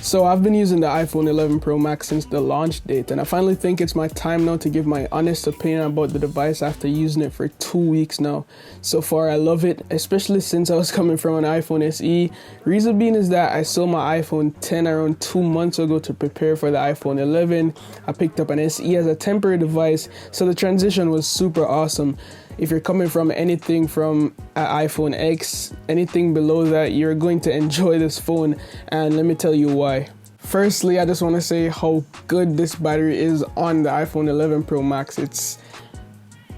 So I've been using the iPhone 11 Pro Max since the launch date, and I finally think it's my time now to give my honest opinion about the device after using it for 2 weeks now. So far I love it, especially since I was coming from an iPhone SE. Reason being is that I sold my iPhone 10 around 2 months ago to prepare for the iPhone 11. I picked up an SE as a temporary device, so the transition was super awesome. If you're coming from anything from an iPhone X, anything below that, you're going to enjoy this phone, and let me tell you why. Firstly, I just want to say how good this battery is on the iPhone 11 Pro Max. It's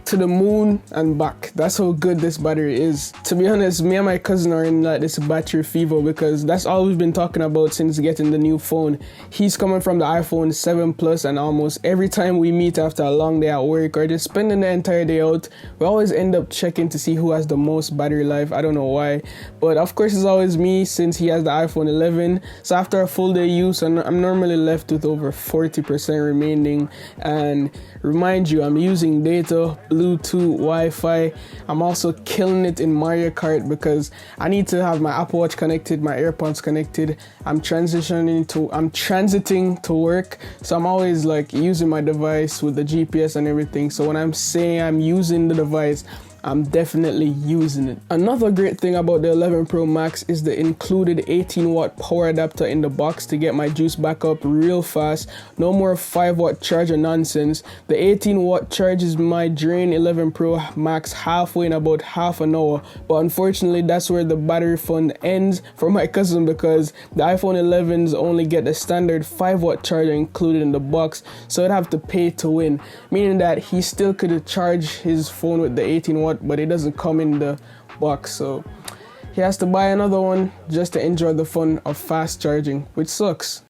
to the moon and back. That's how good this battery is. To be honest, me and my cousin are in like this battery fever because that's all we've been talking about since getting the new phone. He's coming from the iPhone 7 Plus, and almost every time we meet after a long day at work or just spending the entire day out, we always end up checking to see who has the most battery life. I don't know why, but of course it's always me since he has the iPhone 11. So after a full day use, I'm normally left with over 40% remaining. And remind you, I'm using data, Bluetooth, Wi-Fi. I'm also killing it in Mario Kart because I need to have my Apple Watch connected, my AirPods connected. I'm transiting to work, so I'm always like using my device with the GPS and everything. So when I'm saying I'm using the device, I'm definitely using it. Another great thing about the 11 Pro Max is the included 18-watt power adapter in the box to get my juice back up real fast. No more 5-watt charger nonsense. The 18-watt charges my drain 11 Pro Max halfway in about half an hour, but unfortunately that's where the battery fun ends for my cousin because the iPhone 11s only get the standard 5-watt charger included in the box, so I'd have to pay to win, meaning that he still could charge his phone with the 18-watt, but it doesn't come in the box, so he has to buy another one just to enjoy the fun of fast charging, which sucks.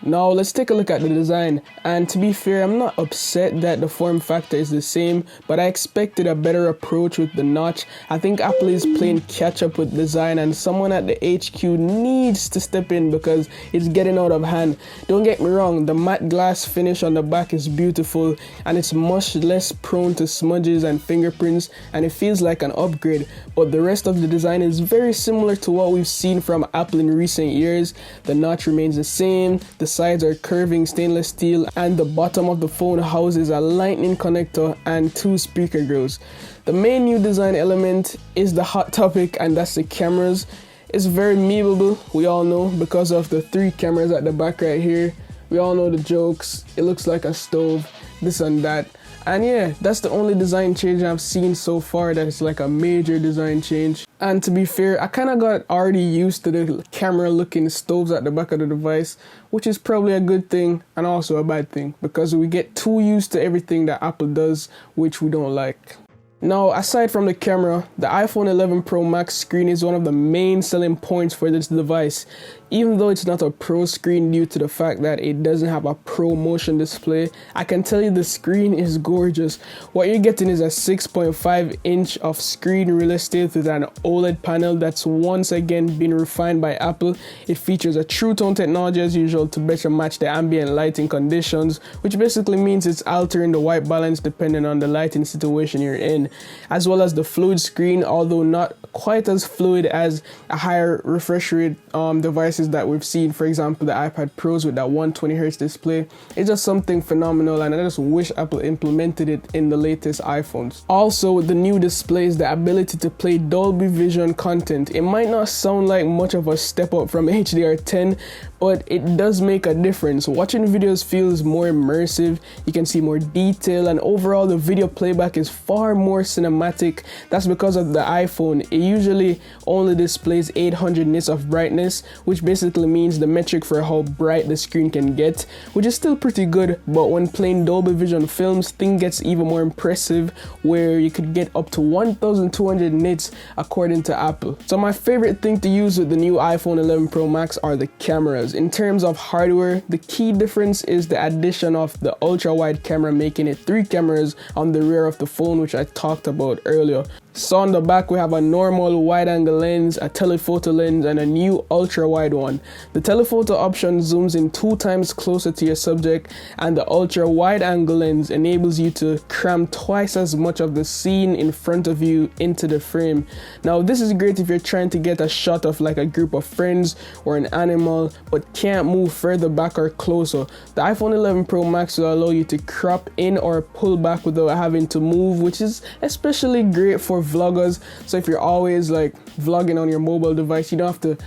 Now let's take a look at the design, and to be fair, I'm not upset that the form factor is the same, but I expected a better approach with the notch. I think Apple is playing catch up with design, and someone at the HQ needs to step in because it's getting out of hand. Don't get me wrong, the matte glass finish on the back is beautiful and it's much less prone to smudges and fingerprints, and it feels like an upgrade, but the rest of the design is very similar to what we've seen from Apple in recent years. The notch remains the same, the sides are curving stainless steel, and the bottom of the phone houses a lightning connector and 2 speaker grills. The main new design element is the hot topic, and that's the cameras. It's very memeable, we all know, because of the 3 cameras at the back right here. We all know the jokes. It looks like a stove, this and that. And yeah, that's the only design change I've seen so far that is like a major design change. And to be fair, I kind of got already used to the camera looking stoves at the back of the device, which is probably a good thing and also a bad thing because we get too used to everything that Apple does, which we don't like. Now, aside from the camera, the iPhone 11 Pro Max screen is one of the main selling points for this device. Even though it's not a Pro screen due to the fact that it doesn't have a Pro motion display, I can tell you the screen is gorgeous. What you're getting is a 6.5 inch of screen real estate with an OLED panel that's once again been refined by Apple. It features a True Tone technology as usual to better match the ambient lighting conditions, which basically means it's altering the white balance depending on the lighting situation you're in, as well as the fluid screen, although not quite as fluid as a higher refresh rate devices that we've seen, for example the iPad Pros with that 120Hz display. It's just something phenomenal, and I just wish Apple implemented it in the latest iPhones. Also, with the new displays, the ability to play Dolby Vision content. It might not sound like much of a step up from HDR10, but it does make a difference. Watching videos feels more immersive, you can see more detail, and overall the video playback is far more cinematic. That's because of the iPhone. It usually only displays 800 nits of brightness, which basically means the metric for how bright the screen can get, which is still pretty good, but when playing Dolby Vision films, things gets even more impressive, where you could get up to 1200 nits according to Apple. So my favorite thing to use with the new iPhone 11 Pro Max are the cameras. In terms of hardware, the key difference is the addition of the ultra wide camera, making it 3 cameras on the rear of the phone, which I talked about earlier. So on the back we have a normal wide angle lens, a telephoto lens, and a new ultra wide one. The telephoto option zooms in 2 times closer to your subject, and the ultra wide angle lens enables you to cram twice as much of the scene in front of you into the frame. Now this is great if you're trying to get a shot of like a group of friends or an animal but can't move further back or closer. The iPhone 11 Pro Max will allow you to crop in or pull back without having to move, which is especially great for vloggers. So if you're always like vlogging on your mobile device, you don't have to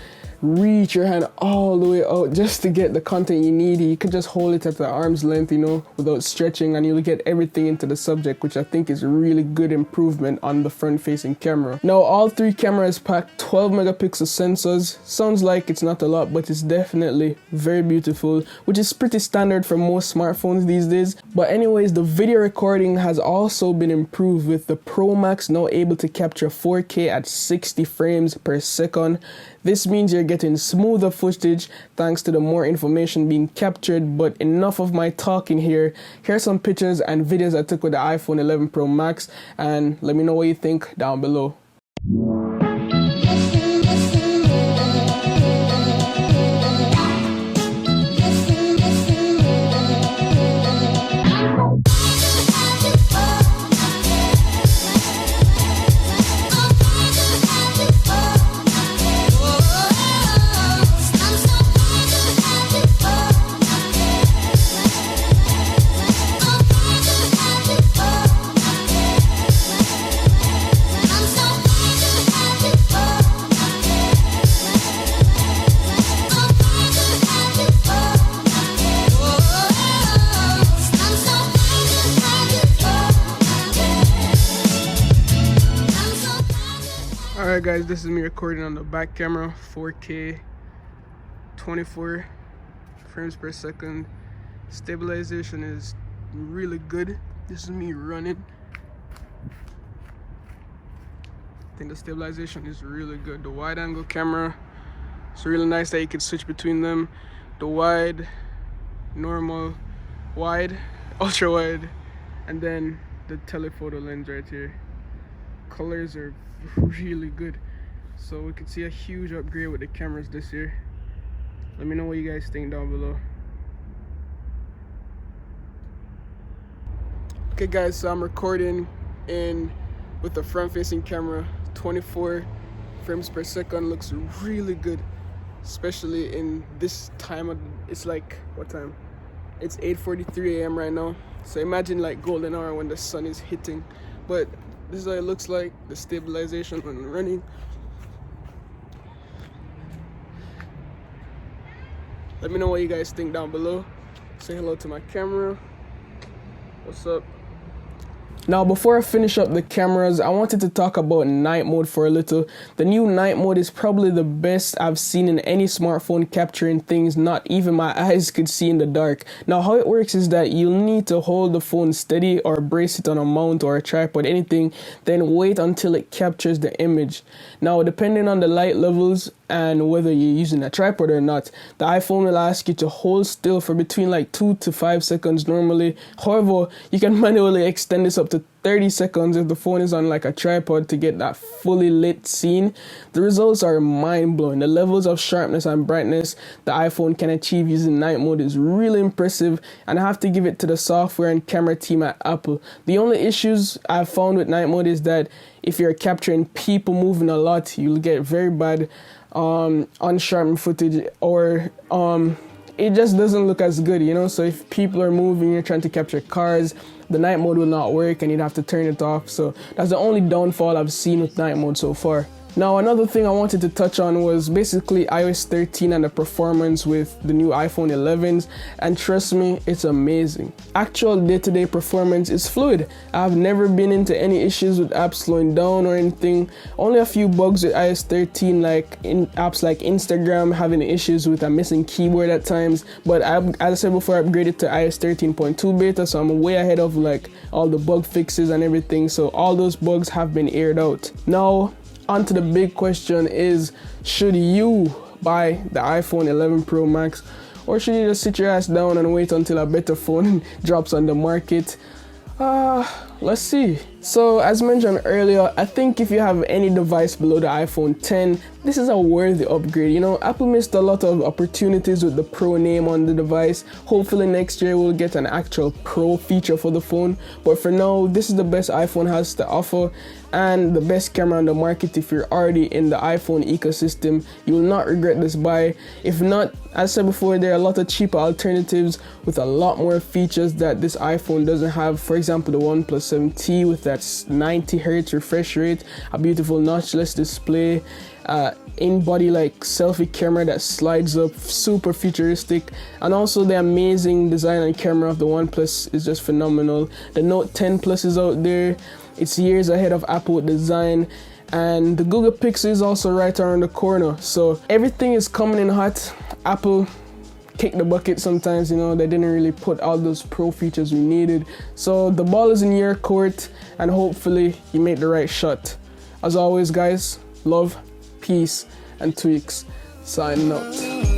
reach your hand all the way out just to get the content you need. You can just hold it at the arm's length, you know, without stretching, and you'll get everything into the subject, which I think is a really good improvement on the front facing camera. Now all 3 cameras pack 12 megapixel sensors. Sounds like it's not a lot, but it's definitely very beautiful, which is pretty standard for most smartphones these days. But anyways, the video recording has also been improved, with the Pro Max now able to capture 4K at 60 frames per second. This means you're getting smoother footage thanks to the more information being captured. But enough of my talking here. Here's some pictures and videos I took with the iPhone 11 Pro Max, and let me know what you think down below. Alright guys, this is me recording on the back camera, 4K, 24 frames per second. Stabilization is really good. This is me running. I think the stabilization is really good. The wide angle camera, it's really nice that you can switch between them. The wide, normal, wide, ultra wide, and then the telephoto lens right here. Colors are really good, so we could see a huge upgrade with the cameras this year. Let me know what you guys think down below. Okay guys, so I'm recording in with the front facing camera. 24 frames per second looks really good, especially in this time of, it's like, what time? It's 8:43 a.m. right now, so imagine like golden hour when the sun is hitting. But this is what it looks like, the stabilization when running. Let me know what you guys think down below. Say hello to my camera. What's up? Now before I finish up the cameras, I wanted to talk about night mode for a little. The new night mode is probably the best I've seen in any smartphone, capturing things not even my eyes could see in the dark. Now how it works is that you'll need to hold the phone steady or brace it on a mount or a tripod, anything, then wait until it captures the image. Now depending on the light levels and whether you're using a tripod or not, the iPhone will ask you to hold still for between like 2 to 5 seconds normally. However, you can manually extend this up to 30 seconds if the phone is on like a tripod to get that fully lit scene. The results are mind-blowing. The levels of sharpness and brightness the iPhone can achieve using night mode is really impressive, and I have to give it to the software and camera team at Apple. The only issues I've found with night mode is that if you're capturing people moving a lot, you'll get very bad unsharpened footage, or it just doesn't look as good, you know. So if people are moving, you're trying to capture cars, the night mode will not work and you'd have to turn it off. So that's the only downfall I've seen with night mode so far. Now another thing I wanted to touch on was basically iOS 13 and the performance with the new iPhone 11s, and trust me, it's amazing. Actual day-to-day performance is fluid. I've never been into any issues with apps slowing down or anything. Only a few bugs with iOS 13, like in apps like Instagram having issues with a missing keyboard at times, but as I said before, I upgraded to iOS 13.2 beta, so I'm way ahead of like all the bug fixes and everything, so all those bugs have been aired out. Now on to the big question is, should you buy the iPhone 11 Pro Max, or should you just sit your ass down and wait until a better phone drops on the market? let's see. So as mentioned earlier, I think if you have any device below the iPhone 10, this is a worthy upgrade. You know, Apple missed a lot of opportunities with the Pro name on the device. Hopefully next year we'll get an actual Pro feature for the phone. But for now, this is the best iPhone has to offer and the best camera on the market. If you're already in the iPhone ecosystem, you will not regret this buy. If not, as I said before, there are a lot of cheaper alternatives with a lot more features that this iPhone doesn't have. For example, the OnePlus 7T with that 90 Hz refresh rate, a beautiful notchless display, in-body like selfie camera that slides up, super futuristic, and also the amazing design and camera of the OnePlus is just phenomenal. The Note 10 Plus is out there. It's years ahead of Apple design, and the Google Pixel is also right around the corner. So everything is coming in hot. Apple kick the bucket sometimes, you know, they didn't really put all those Pro features we needed. So the ball is in your court, and hopefully you make the right shot. As always, guys, love, peace, and tweaks. Signing out.